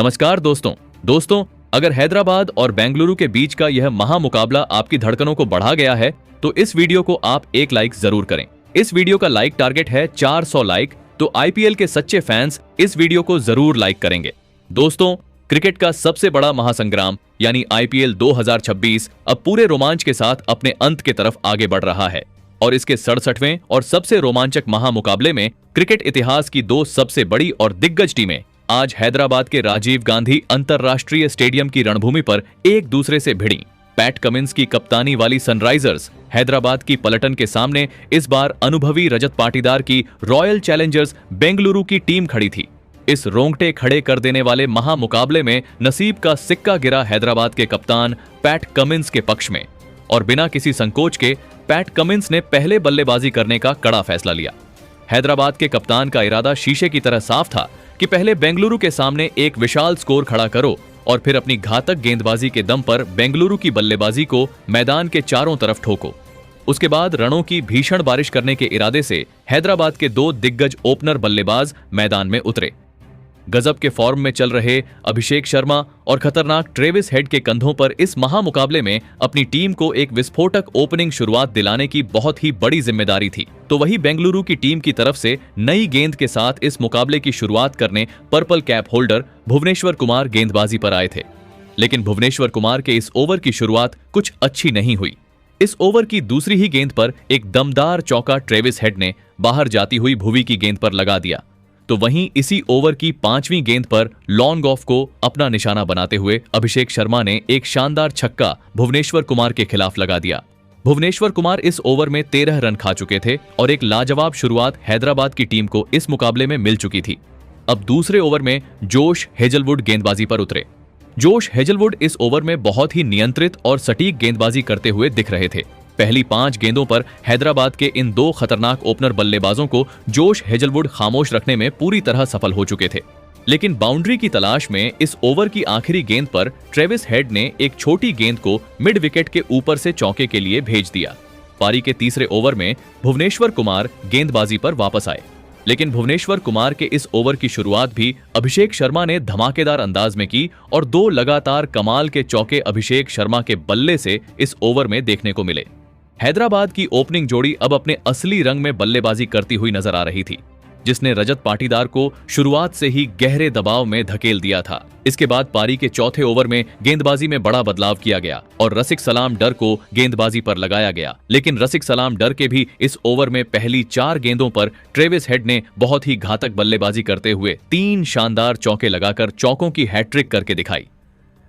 नमस्कार दोस्तों, अगर हैदराबाद और बेंगलुरु के बीच का यह महामुकाबला आपकी धड़कनों को बढ़ा गया है तो इस वीडियो को आप एक लाइक जरूर करें। इस वीडियो का लाइक टारगेट है 400 लाइक, तो आईपीएल के सच्चे फैंस इस वीडियो को जरूर लाइक करेंगे। दोस्तों, क्रिकेट का सबसे बड़ा महासंग्राम यानी आईपीएल 2026 अब पूरे रोमांच के साथ अपने अंत की तरफ आगे बढ़ रहा है और इसके 67वें और सबसे रोमांचक महामुकाबले में क्रिकेट इतिहास की दो सबसे बड़ी और दिग्गज टीमें आज हैदराबाद के राजीव गांधी अंतरराष्ट्रीय स्टेडियम की रणभूमि पर एक दूसरे से भिड़ी। पैट कमिंस की कप्तानी वाली सनराइजर्स हैदराबाद की पलटन के सामने इस बार अनुभवी रजत पाटीदार की रॉयल चैलेंजर्स बेंगलुरु की टीम खड़ी थी। इस रोंगटे खड़े कर देने वाले महामुकाबले में नसीब का सिक्का गिरा हैदराबाद के कप्तान पैट कमिंस के पक्ष में और बिना किसी संकोच के पैट कमिंस ने पहले बल्लेबाजी करने का कड़ा फैसला लिया। हैदराबाद के कप्तान का इरादा शीशे की तरह साफ था कि पहले बेंगलुरु के सामने एक विशाल स्कोर खड़ा करो और फिर अपनी घातक गेंदबाजी के दम पर बेंगलुरु की बल्लेबाजी को मैदान के चारों तरफ ठोको। उसके बाद रनों की भीषण बारिश करने के इरादे से हैदराबाद के दो दिग्गज ओपनर बल्लेबाज मैदान में उतरे। गजब के फॉर्म में चल रहे अभिषेक शर्मा और खतरनाक ट्रेविस हेड के कंधों पर इस महामुकाबले में अपनी टीम को एक विस्फोटक ओपनिंग शुरुआत दिलाने की बहुत ही बड़ी जिम्मेदारी थी। तो वही बेंगलुरु की टीम की तरफ से नई गेंद के साथ इस मुकाबले की शुरुआत करने purple cap holder Bhuvneshwar Kumar गेंदबाजी पर आए थे। लेकिन भुवनेश्वर कुमार के इस ओवर की शुरुआत कुछ अच्छी नहीं हुई। इस ओवर की दूसरी ही गेंद पर एक दमदार चौका ट्रेविस हेड ने बाहर जाती हुई भुवी की गेंद पर लगा दिया। तो वहीं इसी ओवर की 5वीं गेंद पर लॉन्ग ऑफ को अपना निशाना बनाते हुए अभिषेक शर्मा ने एक शानदार छक्का भुवनेश्वर कुमार के खिलाफ लगा दिया। भुवनेश्वर कुमार इस ओवर में 13 रन खा चुके थे और एक लाजवाब शुरुआत हैदराबाद की टीम को इस मुकाबले में मिल चुकी थी। अब दूसरे ओवर में जोश हेजलवुड गेंदबाजी पर उतरे। जोश हेजलवुड इस ओवर में बहुत ही नियंत्रित और सटीक गेंदबाजी करते हुए दिख रहे थे। पहली 5 गेंदों पर हैदराबाद के इन दो खतरनाक ओपनर बल्लेबाजों को जोश हेजलवुड खामोश रखने में पूरी तरह सफल हो चुके थे। लेकिन बाउंड्री की तलाश में इस ओवर की आखिरी गेंद पर ट्रेविस हेड ने एक छोटी गेंद को मिड विकेट के ऊपर से चौके के लिए भेज दिया। पारी के तीसरे ओवर में भुवनेश्वर कुमार गेंदबाजी पर वापस आए, लेकिन भुवनेश्वर कुमार के इस ओवर की शुरुआत भी अभिषेक शर्मा ने धमाकेदार अंदाज में की और 2 लगातार कमाल के चौके अभिषेक शर्मा के बल्ले से इस ओवर में देखने को मिले। हैदराबाद की ओपनिंग जोड़ी अब अपने असली रंग में बल्लेबाजी करती हुई नजर आ रही थी, जिसने रजत पाटीदार को शुरुआत से ही गहरे दबाव में धकेल दिया था। इसके बाद पारी के चौथे ओवर में गेंदबाजी में बड़ा बदलाव किया गया और रसिक सलाम डर को गेंदबाजी पर लगाया गया। लेकिन रसिक सलाम डर के भी इस ओवर में पहली 4 गेंदों पर ट्रेविस हेड ने बहुत ही घातक बल्लेबाजी करते हुए 3 शानदार चौके लगाकर चौकों की हैट्रिक करके दिखाई।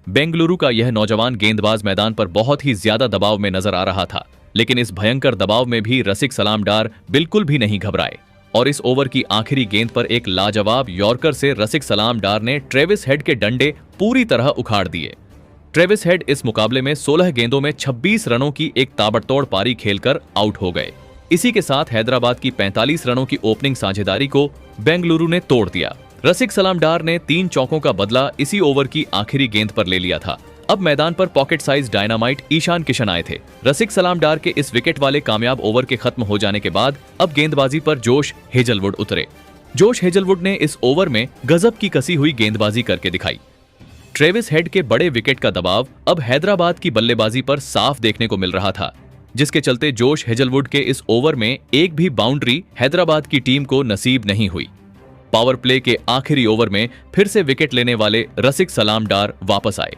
बेंगलुरु का यह नौजवान गेंदबाज मैदान पर बहुत ही ज्यादा दबाव में नजर आ रहा था, लेकिन इस भयंकर दबाव में भी रसिक सलाम डार बिल्कुल भी नहीं घबराए और इस ओवर की आखिरी गेंद पर एक लाजवाब यॉर्कर से रसिक सलाम डार ने ट्रेविस हेड के डंडे पूरी तरह उखाड़ दिए। ट्रेविस हेड इस मुकाबले में 16 गेंदों में 26 रनों की एक ताबड़तोड़ पारी खेलकर आउट हो गए। इसी के साथ हैदराबाद की 45 रनों की ओपनिंग साझेदारी को बेंगलुरु ने तोड़ दिया। रसिक सलाम डार ने 3 चौकों का बदला इसी ओवर की आखिरी गेंद पर ले लिया था। अब मैदान पर pocket size dynamite Ishan Kishan आए थे। रसिक सलाम डार के इस विकेट वाले कामयाब ओवर के खत्म हो जाने के बाद अब गेंदबाजी पर जोश हेजलवुड उतरे। जोश हेजलवुड ने इस ओवर में गजब की कसी हुई गेंदबाजी करके दिखाई। ट्रेविस हेड के बड़े विकेट का दबाव अब हैदराबाद की बल्लेबाजी पर साफ देखने को मिल रहा था, जिसके चलते जोश हेजलवुड के इस ओवर में एक भी बाउंड्री हैदराबाद की टीम को नसीब नहीं हुई। पावर प्ले के आखिरी ओवर में फिर से विकेट लेने वाले रसिक सलाम डार वापस आए।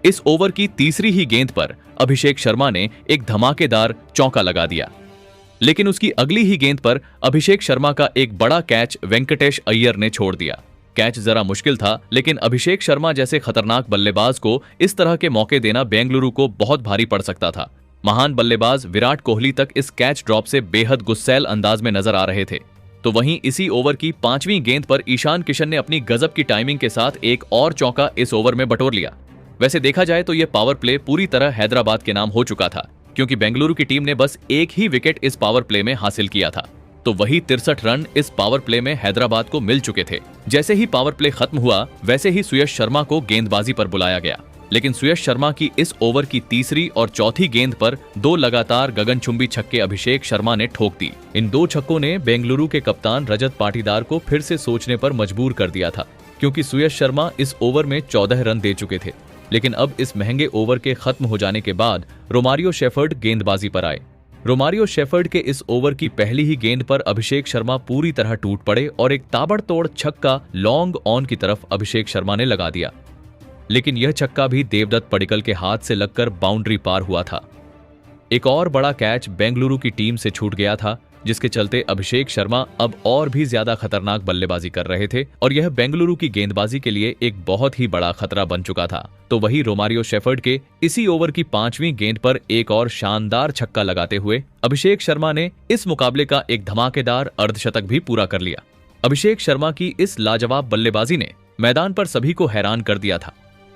इस ओवर की तीसरी ही गेंद पर अभिषेक शर्मा ने एक धमाकेदार चौका लगा दिया, लेकिन उसकी अगली ही गेंद पर अभिषेक शर्मा का एक बड़ा कैच वेंकटेश अय्यर ने छोड़ दिया। कैच जरा मुश्किल था, लेकिन अभिषेक शर्मा जैसे खतरनाक बल्लेबाज को इस तरह के मौके देना बेंगलुरु को बहुत भारी पड़ सकता था। महान बल्लेबाज विराट कोहली तक इस कैच ड्रॉप से बेहद गुस्सैल अंदाज में नजर आ रहे थे। तो वहीं इसी ओवर की 5वीं गेंद पर ईशान किशन ने अपनी गजब की टाइमिंग के साथ एक और चौका इस ओवर में बटोर लिया। वैसे देखा जाए तो यह पावर प्ले पूरी तरह हैदराबाद के नाम हो चुका था, क्योंकि बेंगलुरु की टीम ने बस एक ही विकेट इस पावर प्ले में हासिल किया था। तो वही 63 रन इस पावर प्ले में हैदराबाद को मिल चुके थे। जैसे ही पावर प्ले खत्म हुआ, वैसे ही सुयश शर्मा को गेंदबाजी पर बुलाया गया, लेकिन सुयश शर्मा की इस ओवर की तीसरी और चौथी गेंद पर 2 लगातार गगनचुंबी छक्के अभिषेक शर्मा ने ठोक दी। इन 2 छक्कों ने बेंगलुरु के कप्तान रजत पाटीदार को फिर से सोचने पर मजबूर कर दिया था। क्योंकि सुयश शर्मा इस ओवर में 14 रन दे चुके थे। लेकिन अब इस महंगे ओवर के खत्म हो जाने के बाद रोमारियो शेफर्ड गेंदबाजी पर आए। रोमारियो शेफर्ड के इस ओवर की पहली ही गेंद पर अभिषेक शर्मा पूरी तरह टूट पड़े और एक ताबड़तोड़ छक्का लॉन्ग ऑन की तरफ अभिषेक शर्मा ने लगा दिया। लेकिन यह छक्का भी देवदत्त पडिक्कल के हाथ से लगकर बाउंड्री पार हुआ था। एक और बड़ा कैच बेंगलुरु की टीम से छूट गया था, जिसके चलते अभिषेक शर्मा अब और भी ज्यादा खतरनाक बल्लेबाजी कर रहे थे और यह बेंगलुरु की गेंदबाजी के लिए एक बहुत ही बड़ा खतरा बन चुका था। तो वही रोमारियो शेफर्ड के इसी ओवर की 5वीं गेंद पर एक और शानदार छक्का लगाते हुए अभिषेक शर्मा ने इस मुकाबले का एक धमाकेदार अर्धशतक भी पूरा कर लिया। अभिषेक शर्मा की इस लाजवाब बल्लेबाजी ने मैदान पर सभी को हैरान कर दिया था।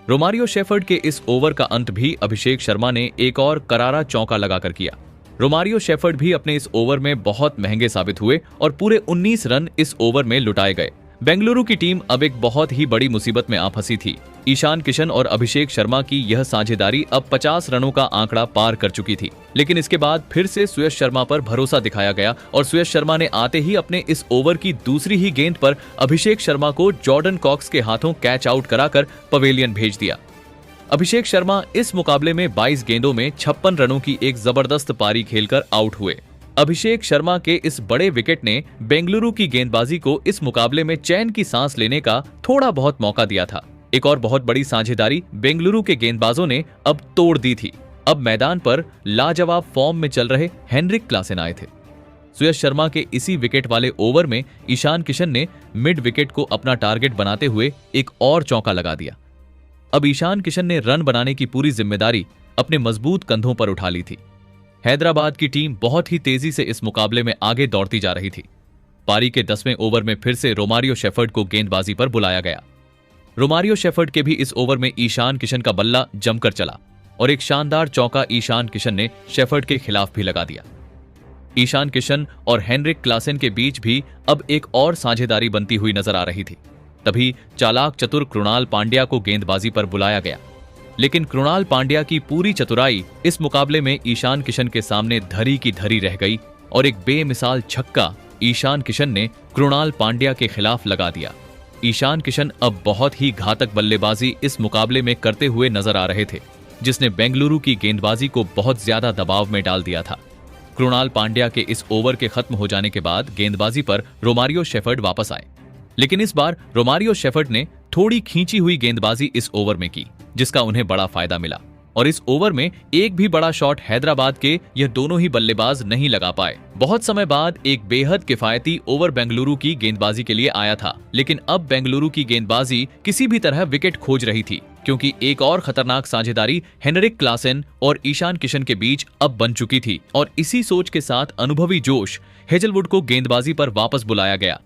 रोमारियो शेफर्ड के इस ओवर का अंत भी अभिषेक शर्मा ने एक और करारा चौका लगाकर किया। रोमारियो शेफर्ड भी अपने इस ओवर में बहुत महंगे साबित हुए और पूरे 19 रन इस ओवर में लुटाए गए। बेंगलुरु की टीम अब एक बहुत ही बड़ी मुसीबत में आ फंसी थी। ईशान किशन और अभिषेक शर्मा की यह साझेदारी अब 50 रनों का आंकड़ा पार कर चुकी थी। लेकिन इसके बाद फिर से सुयश शर्मा पर भरोसा दिखाया गया और सुयश शर्मा ने आते ही अपने इस ओवर की दूसरी ही गेंद पर अभिषेक शर्मा को जॉर्डन कॉक्स के हाथों कैच आउट कराकर पवेलियन भेज दिया। अभिषेक शर्मा इस मुकाबले में 22 गेंदों में 56 रनों की एक जबरदस्त पारी खेलकर आउट हुए। अभिषेक शर्मा के इस बड़े विकेट ने बेंगलुरु की गेंदबाजी को इस मुकाबले में चैन की सांस लेने का थोड़ा बहुत मौका दिया था। एक और बहुत बड़ी साझेदारी बेंगलुरु के गेंदबाजों ने अब तोड़ दी थी। अब मैदान पर लाजवाब फॉर्म में चल रहे हेनरिक क्लासेन आए थे। सुयश शर्मा के इसी विकेट वाले ओवर में ईशान किशन ने मिड विकेट को अपना टारगेट बनाते हुए एक और चौका लगा दिया। अब ईशान किशन ने रन बनाने की पूरी जिम्मेदारी अपने मजबूत कंधों पर उठा ली थी। हैदराबाद की टीम बहुत ही तेजी से इस मुकाबले में आगे दौड़ती जा रही थी। पारी के 10वें ओवर में फिर से रोमारियो शेफर्ड को गेंदबाजी पर बुलाया गया। रोमारियो शेफर्ड के भी इस ओवर में ईशान किशन का बल्ला जमकर चला और एक शानदार चौका ईशान किशन ने शेफर्ड के खिलाफ भी लगा दिया। ईशान किशन और हेनरिक क्लासेन के बीच भी अब एक और साझेदारी बनती हुई नजर आ रही थी। तभी चालाक चतुर कृणाल पांड्या को गेंदबाजी पर बुलाया गया। लेकिन कृणाल पांड्या की पूरी चतुराई इस मुकाबले में ईशान किशन के सामने धरी की धरी रह गई और एक बेमिसाल छक्का ईशान किशन ने कृणाल पांड्या के खिलाफ लगा दिया। ईशान किशन अब बहुत ही घातक बल्लेबाजी इस मुकाबले में करते हुए नजर आ रहे थे, जिसने बेंगलुरु की गेंदबाजी को बहुत ज्यादा दबाव में डाल दिया था। कृणाल पांड्या के इस ओवर के खत्म हो जाने के बाद गेंदबाजी पर रोमारियो शेफर्ड वापस आए। लेकिन इस बार रोमारियो शेफर्ड ने थोड़ी खींची हुई गेंदबाजी इस ओवर में की, जिसका उन्हें बड़ा फायदा मिला और इस ओवर में एक भी बड़ा शॉट हैदराबाद के यह दोनों ही बल्लेबाज नहीं लगा पाए। बहुत समय बाद एक बेहद किफायती ओवर बेंगलुरु की गेंदबाजी के लिए आया था, लेकिन अब बेंगलुरु की गेंदबाजी किसी भी तरह विकेट खोज रही थी, क्योंकि एक और खतरनाक साझेदारी हेनरिक क्लासेन और ईशान किशन के बीच अब बन चुकी थी और इसी सोच के साथ अनुभवी जोश हेजलवुड को गेंदबाजी पर वापस बुलाया गया।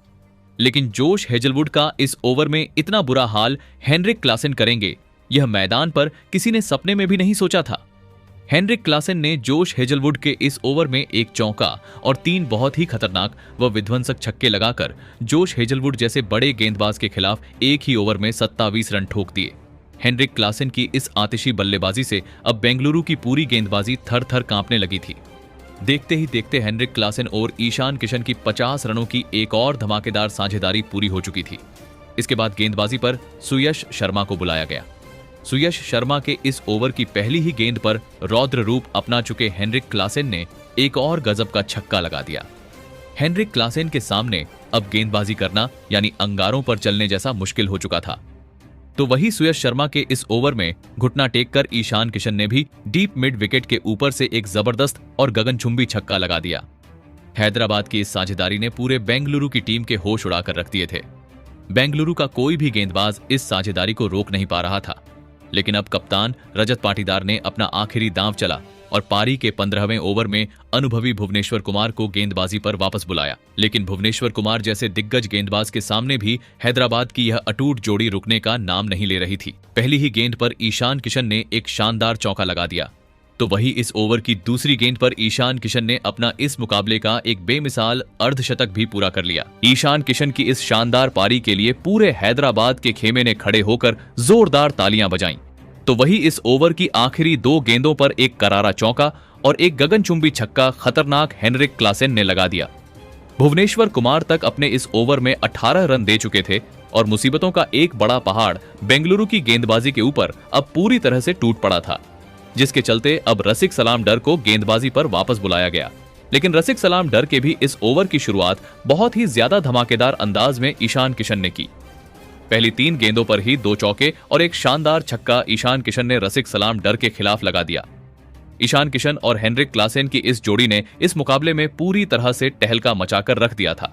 लेकिन जोश हेजलवुड का इस ओवर में इतना बुरा हाल हेनरिक क्लासेन करेंगे, यह मैदान पर किसी ने सपने में भी नहीं सोचा था। हेनरिक क्लासेन ने जोश हेजलवुड के इस ओवर में एक चौका और 3 बहुत ही खतरनाक व विध्वंसक छक्के लगाकर जोश हेजलवुड जैसे बड़े गेंदबाज के खिलाफ एक ही ओवर में 27 रन ठोक दिए। हेनरिक क्लासेन की इस आतिशी बल्लेबाजी से अब बेंगलुरु की पूरी गेंदबाजी थर थर कांपने लगी थी। देखते ही देखते हेनरिक क्लासेन और ईशान किशन की 50 रनों की एक और धमाकेदार साझेदारी पूरी हो चुकी थी। इसके बाद गेंदबाजी पर सुयश शर्मा को बुलाया गया। सुयश शर्मा के इस ओवर की पहली ही गेंद पर रौद्र रूप अपना चुके हेनरिक क्लासेन ने एक और गजब का छक्का लगा दिया। हेनरिक क्लासेन के सामने अब गेंदबाजी करना यानी अंगारों पर चलने जैसा मुश्किल हो चुका था। तो वही सुयश शर्मा के इस ओवर में घुटना टेककर ईशान किशन ने भी डीप मिड विकेट के ऊपर से एक जबरदस्त और गगनचुंबी छक्का लगा दिया। हैदराबाद की इस साझेदारी ने पूरे बेंगलुरु की टीम के होश उड़ाकर रख दिए थे। बेंगलुरु का कोई भी गेंदबाज इस साझेदारी को रोक नहीं पा रहा था, लेकिन अब कप्तान रजत पाटीदार ने अपना आखिरी दांव चला और पारी के 15वें ओवर में अनुभवी भुवनेश्वर कुमार को गेंदबाजी पर वापस बुलाया। लेकिन भुवनेश्वर कुमार जैसे दिग्गज गेंदबाज के सामने भी हैदराबाद की यह अटूट जोड़ी रुकने का नाम नहीं ले रही थी। पहली ही गेंद पर ईशान किशन ने एक शानदार चौका लगा दिया, तो वही इस ओवर की दूसरी गेंद पर ईशान किशन ने अपना इस मुकाबले का एक बेमिसाल अर्धशतक भी पूरा कर लिया। ईशान किशन की इस शानदार पारी के लिए पूरे हैदराबाद के खेमे ने खड़े होकर जोरदार तालियां बजाईं। तो वही इस ओवर की आखिरी 2 गेंदों पर एक करारा चौका और एक गगनचुंबी छक्का खतरनाक हेनरिक क्लासेन ने लगा दिया। भुवनेश्वर कुमार तक अपने इस ओवर में 18 रन दे चुके थे और मुसीबतों का एक बड़ा पहाड़ बेंगलुरु की गेंदबाजी के ऊपर अब पूरी तरह से टूट पड़ा था, जिसके चलते अब रसिक सलाम डर को गेंदबाजी पर वापस बुलाया गया। लेकिन रसिक सलाम डर के भी इस ओवर की शुरुआत बहुत ही ज्यादा धमाकेदार अंदाज में ईशान किशन ने की। पहली 3 गेंदों पर ही 2 चौके और एक शानदार छक्का ईशान किशन ने रसिक सलाम डर के खिलाफ लगा दिया। ईशान किशन और हेनरिक क्लासेन की इस जोड़ी ने इस मुकाबले में पूरी तरह से टहलका मचाकर रख दिया था।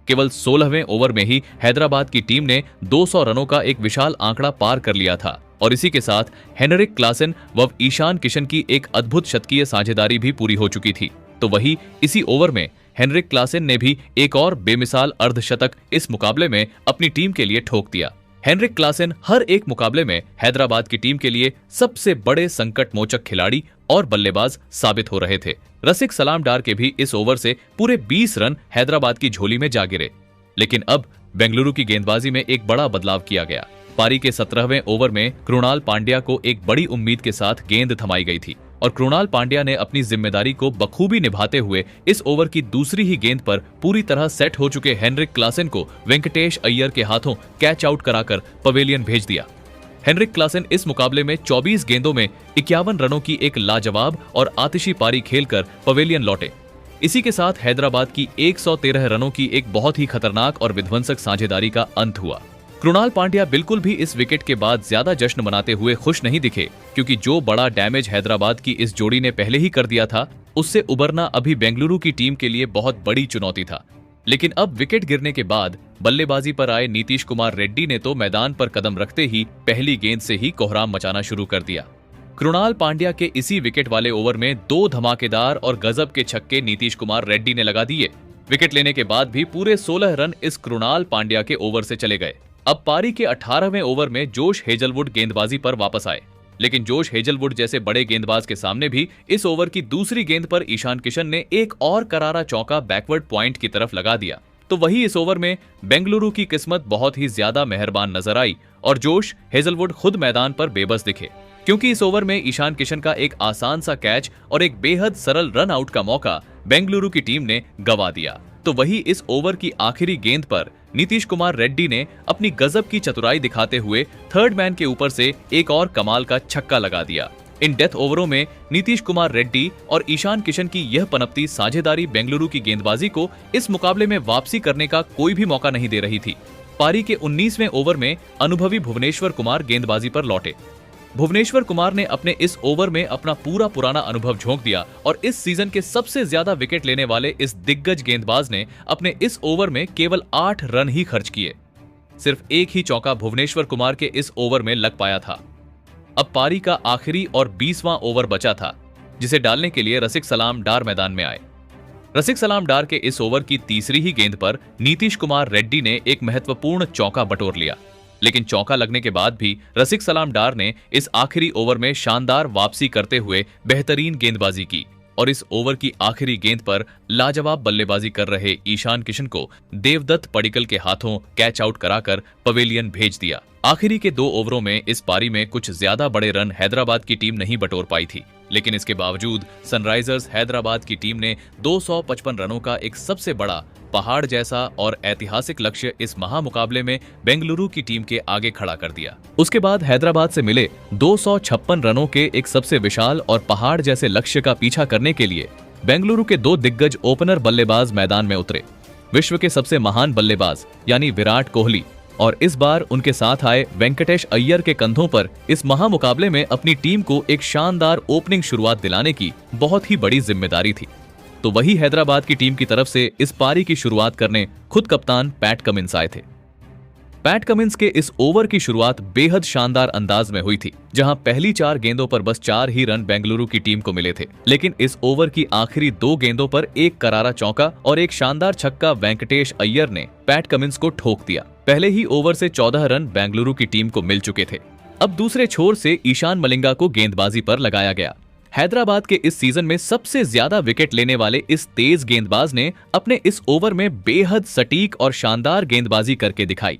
केवल 16वें ओवर में ही हैदराबाद की टीम ने 200 रनों का एक विशाल आंकड़ा पार कर लिया था और इसी के साथ हेनरिक क्लासेन व ईशान किशन की एक अद्भुत शतकीय साझेदारी भी पूरी हो चुकी थी। तो वही इसी ओवर में हेनरिक क्लासेन ने भी एक और बेमिसाल अर्धशतक इस मुकाबले में अपनी टीम के लिए ठोक दिया। हेनरिक क्लासेन हर एक मुकाबले में हैदराबाद की टीम के लिए सबसे बड़े संकट मोचक खिलाड़ी और बल्लेबाज साबित हो रहे थे। रसिक सलाम डार के भी इस ओवर से पूरे 20 रन हैदराबाद की झोली में जा गिरे। लेकिन अब बेंगलुरु की गेंदबाजी में एक बड़ा बदलाव किया गया। पारी के 17वें ओवर में कृणाल पांड्या को एक बड़ी उम्मीद के साथ गेंद थमाई गई थी और कृणाल पांड्या ने अपनी जिम्मेदारी को बखूबी निभाते हुए इस ओवर की दूसरी ही गेंद पर पूरी तरह सेट हो चुके हेनरिक क्लासेन को वेंकटेश अय्यर के हाथों कैच आउट कराकर पवेलियन भेज दिया। हेनरिक क्लासेन इस मुकाबले में 24 गेंदों में 51 रनों की एक लाजवाब और आतिशी पारी खेलकर पवेलियन लौटे। इसी के साथ हैदराबाद की 113 रनों की एक बहुत ही खतरनाक और विध्वंसक साझेदारी का अंत हुआ। कृणाल पांड्या बिल्कुल भी इस विकेट के बाद ज्यादा जश्न मनाते हुए खुश नहीं दिखे, क्योंकि जो बड़ा डैमेज हैदराबाद की इस जोड़ी ने पहले ही कर दिया था, उससे उबरना अभी बेंगलुरु की टीम के लिए बहुत बड़ी चुनौती था। लेकिन अब विकेट गिरने के बाद बल्लेबाजी पर आए नीतीश कुमार रेड्डी ने तो मैदान पर कदम रखते ही पहली गेंद से ही कोहराम मचाना शुरू कर दिया। कृणाल पांड्या के इसी विकेट वाले ओवर में 2 धमाकेदार और गजब के छक्के नीतीश कुमार रेड्डी ने लगा दिए। विकेट लेने के बाद भी पूरे 16 रन इस कृणाल पांड्या के ओवर से चले गए। अब पारी के 18वें ओवर में जोश हेजलवुड गेंदबाजी पर वापस आए, लेकिन जोश हेजलवुड जैसे बड़े गेंदबाज के सामने भी इस ओवर की दूसरी गेंद पर ईशान किशन ने एक और करारा चौका बैकवर्ड पॉइंट की तरफ लगा दिया। तो वही इस ओवर में बेंगलुरु की किस्मत बहुत ही ज्यादा मेहरबान नजर आई और जोश हेजलवुड खुद मैदान पर बेबस दिखे, क्योंकि इस ओवर में ईशान किशन का एक आसान सा कैच और एक बेहद सरल रन आउट का मौका बेंगलुरु की टीम ने गंवा दिया। तो वही इस ओवर की आखिरी गेंद पर नीतीश कुमार रेड्डी ने अपनी गजब की चतुराई दिखाते हुए थर्ड मैन के ऊपर से एक और कमाल का छक्का लगा दिया। इन डेथ ओवरों में नीतीश कुमार रेड्डी और ईशान किशन की यह पनपती साझेदारी बेंगलुरु की गेंदबाजी को इस मुकाबले में वापसी करने का कोई भी मौका नहीं दे रही थी। पारी के 19वें ओवर में अनुभवी भुवनेश्वर कुमार गेंदबाजी पर लौटे। भुवनेश्वर कुमार ने अपने इस ओवर में अपना पूरा पुराना अनुभव झोंक दिया और इस सीजन के सबसे ज्यादा विकेट लेने वाले इस दिग्गज गेंदबाज ने अपने इस ओवर में केवल 8 रन ही खर्च किए। सिर्फ एक ही चौका भुवनेश्वर कुमार के इस ओवर में लग पाया था। अब पारी का आखिरी और 20वां ओवर बचा था, जिसे डालने के लिए रसिक सलाम डार मैदान में आए। रसिक सलाम डार के इस ओवर की तीसरी ही गेंद पर नीतीश कुमार रेड्डी ने एक महत्वपूर्ण चौका बटोर लिया, लेकिन चौका लगने के बाद भी रसिक सलाम डार ने इस आखिरी ओवर में शानदार वापसी करते हुए बेहतरीन गेंदबाजी की और इस ओवर की आखिरी गेंद पर लाजवाब बल्लेबाजी कर रहे ईशान किशन को देवदत्त पडिक्कल के हाथों कैच आउट कराकर पवेलियन भेज दिया। आखिरी के 2 ओवरों में इस पारी में कुछ ज्यादा बड़े रन हैदराबाद की टीम नहीं बटोर पाई थी, लेकिन इसके बावजूद सनराइजर्स हैदराबाद की टीम ने 255 रनों का एक सबसे बड़ा पहाड़ जैसा और ऐतिहासिक लक्ष्य इस महामुकाबले में बेंगलुरु की टीम के आगे खड़ा कर दिया। उसके बाद हैदराबाद से मिले 256 रनों के एक सबसे विशाल और पहाड़ जैसे लक्ष्य का पीछा करने के लिए बेंगलुरु के 2 दिग्गज ओपनर बल्लेबाज मैदान में उतरे। विश्व के सबसे महान बल्लेबाज यानी विराट कोहली और इस बार उनके साथ आए वेंकटेश अय्यर के कंधों पर इस महामुकाबले में अपनी टीम को एक शानदार ओपनिंग शुरुआत दिलाने की बहुत ही बड़ी जिम्मेदारी थी। तो वही हैदराबाद की टीम की तरफ से इस पारी की शुरुआत करने खुद कप्तान पैट कमिंस आए थे। पैट कमिंस के इस ओवर की शुरुआत बेहद शानदार अंदाज में हुई थी, जहां पहली 4 गेंदों पर बस 4 ही रन बेंगलुरु की टीम को मिले थे, लेकिन इस ओवर की आखिरी 2 गेंदों पर एक करारा चौका और एक शानदार छक्का वेंकटेश अय्यर ने पैट कमिंस को ठोक दिया। पहले ही ओवर से 14 रन बेंगलुरु की टीम को मिल चुके थे। अब दूसरे छोर से ईशान मलिंगा को गेंदबाजी पर लगाया गया। हैदराबाद के इस सीजन में सबसे ज्यादा विकेट लेने वाले इस तेज गेंदबाज ने अपने इस ओवर में बेहद सटीक और शानदार गेंदबाजी करके दिखाई।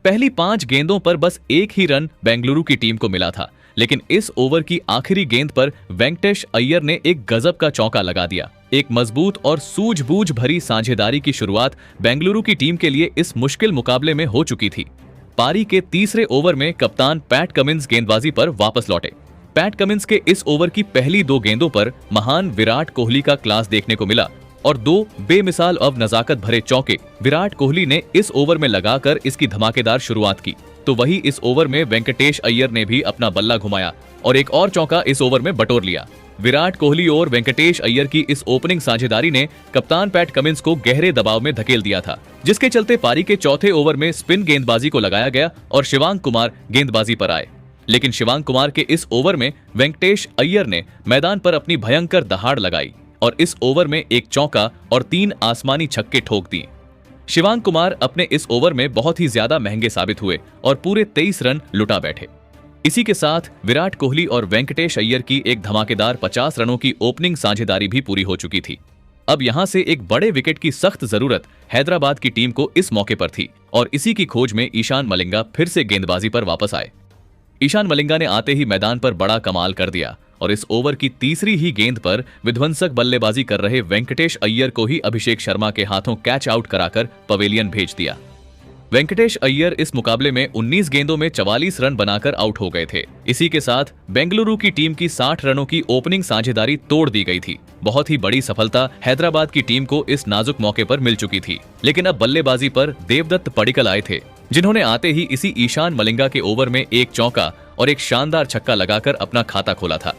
पहली 5 गेंदों पर बस एक ही रन बेंगलुरु की टीम को मिला था, लेकिन इस ओवर की आखिरी गेंद पर वेंकटेश अय्यर ने एक गजब का चौका लगा दिया। एक मजबूत और सूझबूझ भरी साझेदारी की शुरुआत बेंगलुरु की टीम के लिए इस मुश्किल मुकाबले में हो चुकी थी। पारी के तीसरे ओवर में कप्तान पैट कमिंस गेंदबाजी पर वापस लौटे। पैट कमिंस के इस ओवर की पहली 2 गेंदों पर महान विराट कोहली का क्लास देखने को मिला और 2 बेमिसाल और नजाकत भरे चौके विराट कोहली ने इस ओवर में लगाकर इसकी धमाकेदार शुरुआत की। तो वही इस ओवर में वेंकटेश अय्यर ने भी अपना बल्ला घुमाया और एक और चौका इस ओवर में बटोर लिया। विराट कोहली और वेंकटेश अय्यर की इस ओपनिंग साझेदारी ने कप्तान पैट कमिंस को गहरे दबाव में धकेल दिया था, जिसके चलते पारी के चौथे ओवर में स्पिन गेंदबाजी को लगाया गया और शिवांक कुमार गेंदबाजी पर आए। लेकिन शिवांक कुमार के इस ओवर में वेंकटेश अय्यर ने मैदान पर अपनी भयंकर दहाड़ लगाई और इस ओवर में एक चौका और 3 आसमानी छक्के ठोक दिए। शिवांक कुमार अपने इस ओवर में बहुत ही ज्यादा महंगे साबित हुए और पूरे 23 रन लुटा बैठे। इसी के साथ विराट कोहली और वेंकटेश अय्यर की एक धमाकेदार 50 रनों की ओपनिंग साझेदारी भी पूरी हो चुकी थी। अब यहां से एक बड़े विकेट की सख्त जरूरत हैदराबाद की टीम को इस मौके पर थी और इसी की खोज में ईशान मलिंगा फिर से गेंदबाजी पर वापस आए। ईशान मलिंगा ने आते ही मैदान पर बड़ा कमाल कर दिया और इस ओवर की तीसरी ही गेंद पर विध्वंसक बल्लेबाजी कर रहे वेंकटेश अय्यर को ही अभिषेक शर्मा के हाथों कैच आउट कराकर पवेलियन भेज दिया। वेंकटेश अय्यर इस मुकाबले में 19 गेंदों में 44 रन बनाकर आउट हो गए थे। इसी के साथ बेंगलुरु की टीम की 60 रनों की ओपनिंग साझेदारी तोड़ दी गई थी। बहुत ही बड़ी सफलता हैदराबाद की टीम को इस नाजुक मौके पर मिल चुकी थी। लेकिन अब बल्लेबाजी पर देवदत्त पडिक्कल आए थे, जिन्होंने आते ही इसी ईशान मलिंगा के ओवर में एक चौका और एक शानदार छक्का लगाकर अपना खाता खोला था।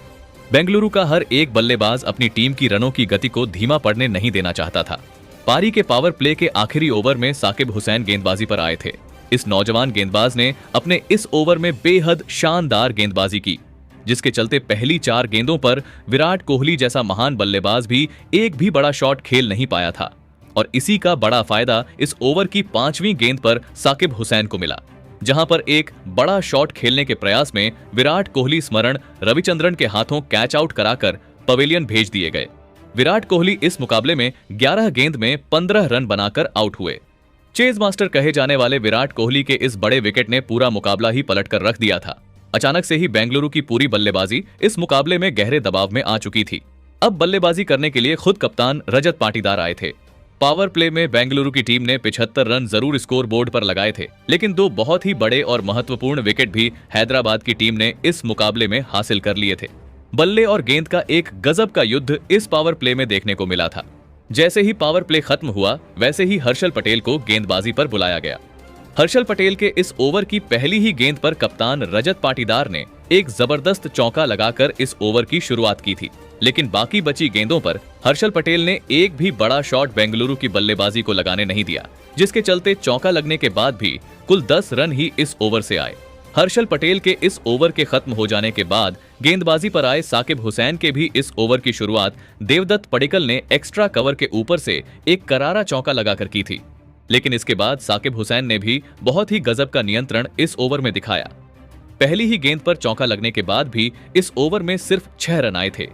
बेंगलुरु का हर एक बल्लेबाज अपनी टीम की रनों की गति को धीमा पड़ने नहीं देना चाहता था। पारी के पावर प्ले के आखिरी ओवर में साकिब हुसैन गेंदबाजी पर आए थे। इस नौजवान गेंदबाज ने अपने इस ओवर में बेहद शानदार गेंदबाजी की, जिसके चलते पहली 4 गेंदों पर विराट कोहली जैसा महान बल्लेबाज भी एक भी बड़ा शॉट खेल नहीं पाया था और इसी का बड़ा फायदा इस ओवर की 5वीं गेंद पर साकिब हुसैन को मिला, जहां पर एक बड़ा शॉट खेलने के प्रयास में विराट कोहली स्मरण रविचंद्रन के हाथों कैच आउट कराकर पवेलियन भेज दिए गए। विराट कोहली इस मुकाबले में 11 गेंद में 15 रन बनाकर आउट हुए। चेज मास्टर कहे जाने वाले विराट कोहली के इस बड़े विकेट ने पूरा मुकाबला ही पलटकर रख दिया था। अचानक से ही बेंगलुरु की पूरी बल्लेबाजी इस मुकाबले में गहरे दबाव में आ चुकी थी। अब बल्लेबाजी करने के लिए खुद कप्तान रजत पाटीदार आए थे। पावर प्ले में बेंगलुरु की टीम ने 75 रन जरूर स्कोर बोर्ड पर लगाए थे, लेकिन 2 बहुत ही बड़े और महत्वपूर्ण विकेट भी हैदराबाद की टीम ने इस मुकाबले में हासिल कर लिए थे। बल्ले और गेंद का एक गजब का युद्ध इस पावर प्ले में देखने को मिला था। जैसे ही पावर प्ले खत्म हुआ, वैसे ही हर्षल पटेल को गेंदबाजी पर बुलाया गया। हर्षल पटेल के इस ओवर की पहली ही गेंद पर कप्तान रजत पाटीदार ने एक जबरदस्त चौका लगाकर इस ओवर की शुरुआत की थी, लेकिन बाकी बची गेंदों पर हर्षल पटेल ने एक भी बड़ा शॉट बेंगलुरु की बल्लेबाजी को लगाने नहीं दिया, जिसके चलते चौका लगने के बाद भी कुल 10 रन ही इस ओवर से आए। हर्षल पटेल के इस ओवर के खत्म हो जाने के बाद गेंदबाजी पर आए साकिब हुसैन के भी इस ओवर की शुरुआत देवदत्त पडिक्कल ने एक्स्ट्रा कवर के ऊपर से एक करारा चौका लगाकर की थी। लेकिन इसके बाद साकिब हुसैन ने भी बहुत ही गजब का नियंत्रण इस ओवर में दिखाया। पहली ही गेंद पर चौका लगने के बाद भी इस ओवर में सिर्फ 6 रन आए थे।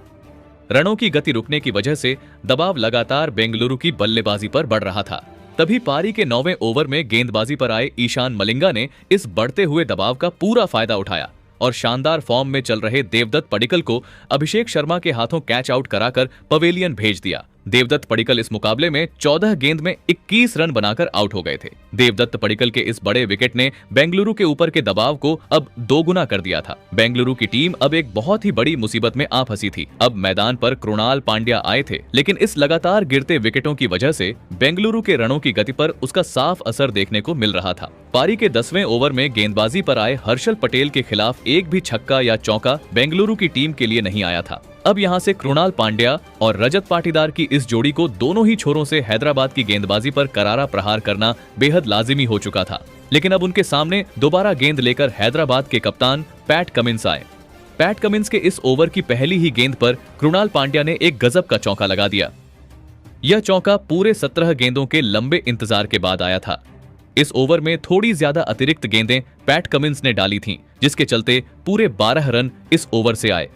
रनों की गति रुकने की वजह से दबाव लगातार बेंगलुरु की बल्लेबाजी पर बढ़ रहा था। तभी पारी के 9वें ओवर में गेंदबाजी पर आए ईशान मलिंगा ने इस बढ़ते हुए दबाव का पूरा फायदा उठाया और शानदार फॉर्म में चल रहे देवदत्त पडिक्कल को अभिषेक शर्मा के हाथों कैच आउट कराकर पवेलियन भेज दिया। देवदत्त पडिक्कल इस मुकाबले में 14 गेंद में 21 रन बनाकर आउट हो गए थे। देवदत्त पडिक्कल के इस बड़े विकेट ने बेंगलुरु के ऊपर के दबाव को अब 2 गुना कर दिया था। बेंगलुरु की टीम अब एक बहुत ही बड़ी मुसीबत में आ फंसी थी। अब मैदान पर कृणाल पांड्या आए थे, लेकिन इस लगातार गिरते विकेटों की वजह से बेंगलुरु के रनों की गति पर उसका साफ असर देखने को मिल रहा था। पारी के 10वें ओवर में गेंदबाजी पर आए हर्षल पटेल के खिलाफ एक भी छक्का या चौका बेंगलुरु की टीम के लिए नहीं आया था। अब यहां से कृणाल पांड्या और रजत पाटीदार की इस जोड़ी को दोनों ही छोरों से हैदराबाद की गेंदबाजी पर करारा प्रहार करना बेहद लाजिमी हो चुका था। लेकिन अब उनके सामने दोबारा गेंद लेकर हैदराबाद के कप्तान पैट कमिंस आए। पैट कमिंस के इस ओवर की पहली ही गेंद पर कृणाल पांड्या ने एक गजब का चौका लगा दिया। यह चौका पूरे 17 गेंदों के लंबे इंतजार के बाद आया था। इस ओवर में थोड़ी ज्यादा अतिरिक्त गेंदें पैट कमिंस ने डाली थीं, जिसके चलते पूरे 12 रन इस ओवर से आए।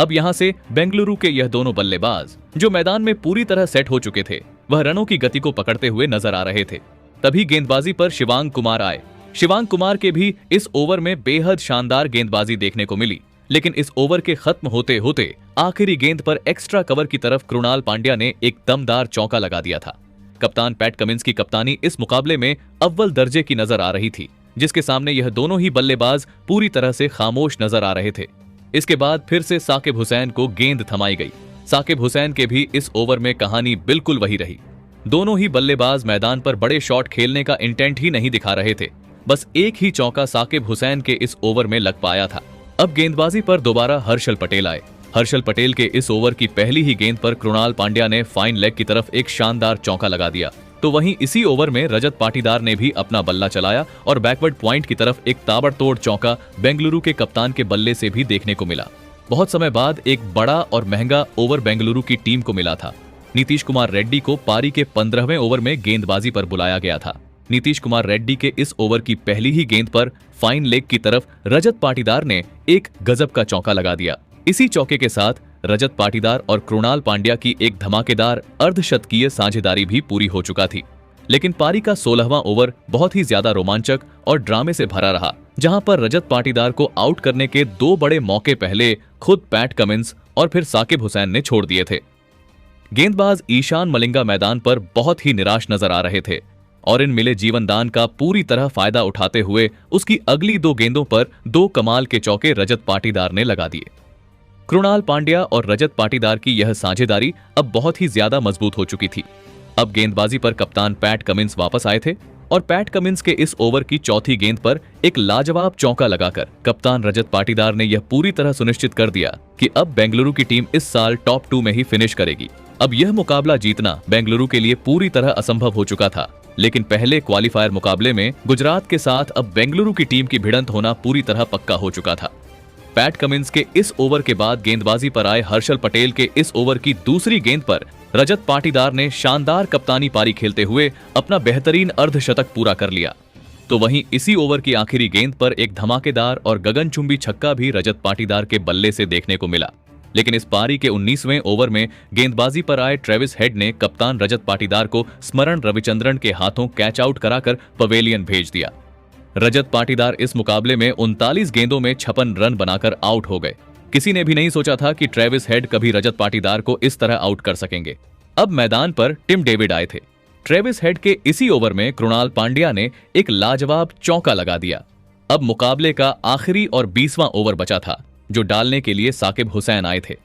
अब यहां से बेंगलुरु के यह दोनों बल्लेबाज जो मैदान में पूरी तरह सेट हो चुके थे, वह रनों की गति को पकड़ते हुए नजर आ रहे थे। तभी गेंदबाजी पर शिवांक कुमार आए। शिवांक कुमार के भी इस ओवर में बेहद शानदार गेंदबाजी देखने को मिली। लेकिन इस ओवर के खत्म होते होते आखिरी गेंद पर एक्स्ट्रा कवर की तरफ कृणाल पांड्या ने एक दमदार चौका लगा दिया था। कप्तान पैट कमिंस की कप्तानी इस मुकाबले में अव्वल दर्जे की नजर आ रही थी, जिसके सामने यह दोनों ही बल्लेबाज पूरी तरह से खामोश नजर आ रहे थे। इसके बाद फिर से साकिब हुसैन को गेंद थमाई गई। साकिब हुसैन के भी इस ओवर में कहानी बिल्कुल वही रही। दोनों ही बल्लेबाज मैदान पर बड़े शॉट खेलने का इंटेंट ही नहीं दिखा रहे थे। बस एक ही चौका साकिब हुसैन के इस ओवर में लग पाया था। अब गेंदबाजी पर दोबारा हर्षल पटेल आए। हर्षल पटेल के इस ओवर की पहली ही गेंद पर कृणाल पांड्या ने फाइन लेग की तरफ एक शानदार चौका लगा दिया। तो वहीं इसी ओवर में रजत पाटीदार ने भी अपना बल्ला चलाया और बैकवर्ड पॉइंट की तरफ एक ताबड़तोड़ चौका बेंगलुरु के कप्तान के बल्ले से भी देखने को मिला। बहुत समय बाद एक बड़ा और महंगा ओवर बेंगलुरु की टीम को मिला था। नीतीश कुमार रेड्डी को पारी के 15वें ओवर में गेंदबाजी पर बुलाया गया था। नीतीश कुमार रेड्डी के इस ओवर की पहली ही गेंद पर फाइन लेग की तरफ रजत पाटीदार ने एक गजब का चौका लगा दिया। इसी चौके के साथ रजत पाटीदार और कृणाल पांड्या की एक धमाकेदार अर्धशतकीय साझेदारी भी पूरी हो चुका थी। लेकिन पारी का 16वां ओवर बहुत ही ज्यादा रोमांचक और ड्रामे से भरा रहा, जहां पर रजत पाटीदार को आउट करने के 2 बड़े मौके पहले खुद पैट कमिंस और फिर साकिब हुसैन ने छोड़ दिए थे। गेंदबाज ईशान मलिंगा मैदान पर बहुत ही निराश नजर आ रहे थे और इन मिले जीवनदान का पूरी तरह फायदा उठाते हुए उसकी अगली 2 गेंदों पर 2 कमाल के चौके रजत पाटीदार ने लगा दिए। कृणाल पांड्या और रजत पाटीदार की यह साझेदारी अब बहुत ही ज्यादा मजबूत हो चुकी थी। अब गेंदबाजी पर कप्तान पैट कमिंस वापस आए थे और पैट कमिंस के इस ओवर की चौथी गेंद पर एक लाजवाब चौका लगाकर कप्तान रजत पाटीदार ने यह पूरी तरह सुनिश्चित कर दिया कि अब बेंगलुरु की टीम इस साल टॉप 2 में ही फिनिश करेगी। अब यह मुकाबला जीतना बेंगलुरु के लिए पूरी तरह असंभव हो चुका था, लेकिन पहले क्वालिफायर मुकाबले में गुजरात के साथ अब बेंगलुरु की टीम की भिड़ंत होना पूरी तरह पक्का हो चुका था। पैट कमिंस के इस ओवर के बाद गेंदबाजी पर आए हर्षल पटेल के इस ओवर की दूसरी गेंद पर रजत पाटीदार ने शानदार कप्तानी पारी खेलते हुए अपना बेहतरीन अर्धशतक पूरा कर लिया। तो वहीं इसी ओवर की आखिरी गेंद पर एक धमाकेदार और गगनचुंबी छक्का भी रजत पाटीदार के बल्ले से देखने को मिला। लेकिन इस पारी के 19वें ओवर में गेंदबाजी पर आए ट्रेविस हेड ने कप्तान रजत पाटीदार को स्मरण रविचंद्रन के हाथों कैच आउट कराकर पवेलियन भेज दिया। रजत पाटीदार इस मुकाबले में 39 गेंदों में 56 रन बनाकर आउट हो गए। किसी ने भी नहीं सोचा था कि ट्रेविस हेड कभी रजत पाटीदार को इस तरह आउट कर सकेंगे। अब मैदान पर टिम डेविड आए थे। ट्रेविस हेड के इसी ओवर में कृणाल पांड्या ने एक लाजवाब चौका लगा दिया। अब मुकाबले का आखिरी और 20वां ओवर बचा था, जो डालने के लिए साकिब हुसैन आए थे।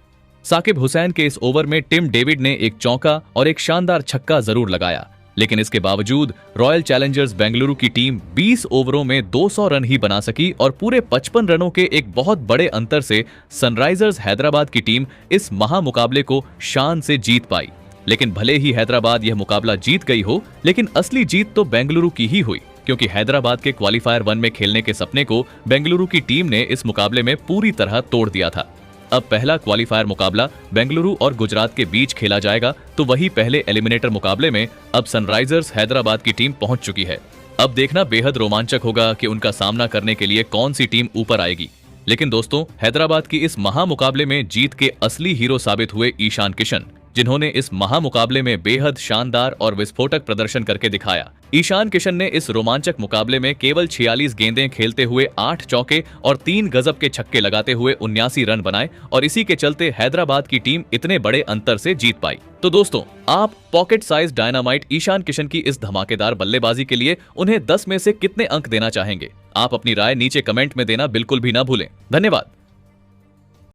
साकिब हुसैन के इस ओवर में टिम डेविड ने एक चौका और एक शानदार छक्का जरूर लगाया, लेकिन इसके बावजूद रॉयल चैलेंजर्स बेंगलुरु की टीम 20 ओवरों में 200 रन ही बना सकी और पूरे 55 रनों के एक बहुत बड़े अंतर से सनराइजर्स हैदराबाद की टीम इस महामुकाबले को शान से जीत पाई। लेकिन भले ही हैदराबाद यह मुकाबला जीत गई हो, लेकिन असली जीत तो बेंगलुरु की ही हुई, क्योंकि हैदराबाद के क्वालिफायर 1 में खेलने के सपने को बेंगलुरु की टीम ने इस मुकाबले में पूरी तरह तोड़ दिया था। अब पहला क्वालिफायर मुकाबला बेंगलुरु और गुजरात के बीच खेला जाएगा, तो वही पहले एलिमिनेटर मुकाबले में अब सनराइजर्स हैदराबाद की टीम पहुंच चुकी है। अब देखना बेहद रोमांचक होगा कि उनका सामना करने के लिए कौन सी टीम ऊपर आएगी। लेकिन दोस्तों, हैदराबाद की इस महामुकाबले में जीत के असली हीरो साबित हुए ईशान किशन, जिन्होंने इस महामुकाबले में बेहद शानदार और विस्फोटक प्रदर्शन करके दिखाया। ईशान किशन ने इस रोमांचक मुकाबले में केवल 46 गेंदें खेलते हुए 8 चौके और 3 गजब के छक्के लगाते हुए 79 रन बनाए और इसी के चलते हैदराबाद की टीम इतने बड़े अंतर से जीत पाई। तो दोस्तों, आप pocket size dynamite Ishan Kishan की इस धमाकेदार बल्लेबाजी के लिए उन्हें 10 में से कितने अंक देना चाहेंगे? आप अपनी राय नीचे कमेंट में देना बिल्कुल भी ना भूलें। धन्यवाद।